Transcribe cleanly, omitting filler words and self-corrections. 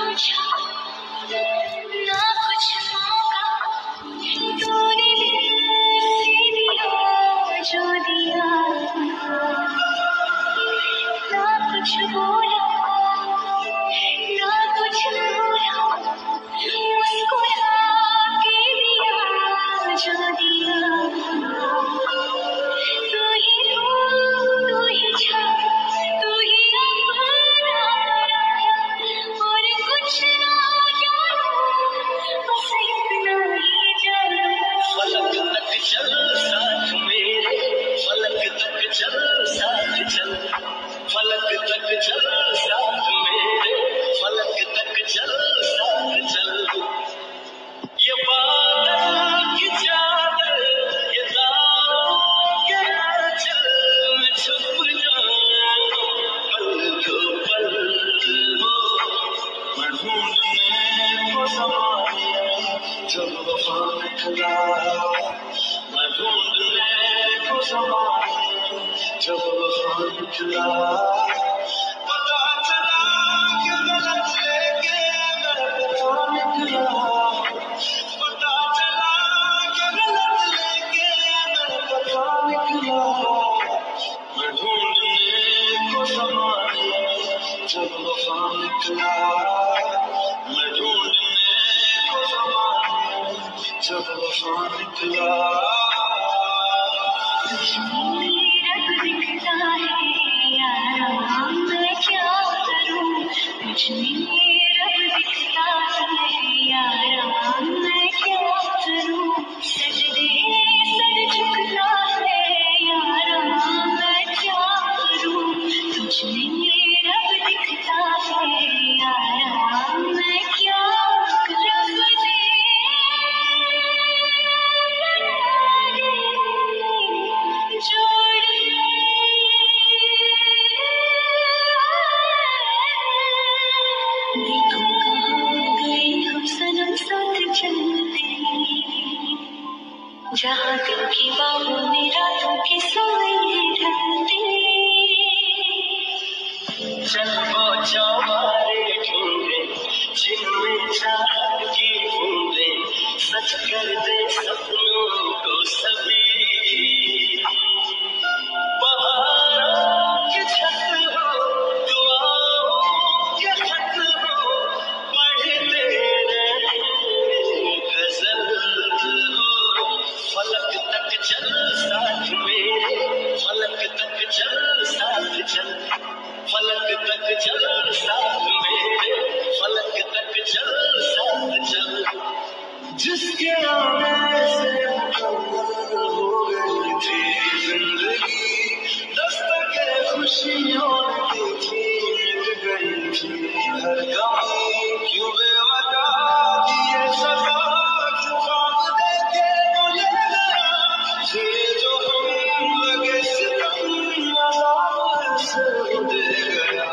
पूछा ना कुछ मांगा, तूने दिल से दिया जो दिया, ना कुछ बोला ना कुछ बोला, मुस्कुरा के दिया जो दिया। तू ही छा, तू ही अपना, और कुछ ना जानो, बस इतना ही जानो। फलक तक चल साथ मेरे, फलक तक चल साथ चल, फलक तक चल साथ मेरे, फलक तक चल साथ चल। ये बादल की चादर, ये तारों के आंचल में छुप जाऊं पल दो पल हो। मैं ढूंढने को ज़माने जब वफा निकला, मैं ढूंढने को ज़माने जब वफा निकला। पता चला कि गलत लेके मैं पता निकला, पता चला कि गलत लेके मैं पता निकला। मैं ढूंढने को ज़माने जब वफा निकला, मैं ढूंढने को ज़माने जब वफा निकला। रब दिखता है यारा, मैं क्या करूं, मुझमें रब दिखता है यारा, मैं क्या करूं। सजदे सर झुकता है यारा, मैं क्या करूं, मुझमें रब दिखता है यारा, मैं क्या करूं। जहाँ दिल की बाहों में रातों की सोई ढलती, चल वो चौबारे ढूंढे जिनमें चाहत की बूंदें सच कर दे सपनों को सभी। बहारों की छत हो, दुआओं के खत हो, पढ़ते रहे गजल हो। फलक तक चल साथ मेरे, फलक तक चल साथ चल, फलक तक चल साथ मेरे, फलक तक चल साथ चल। जिसके आने से मुकम्मल हो गई थी जिंदगी, दस्तके खुशियों की थी मिट गई थी हर गम। क्यों बेवजह दिए सजा, क्यों ख्वाब देके मुझे गया, ये जो हम लगे सितम अज़ाब से दे गया।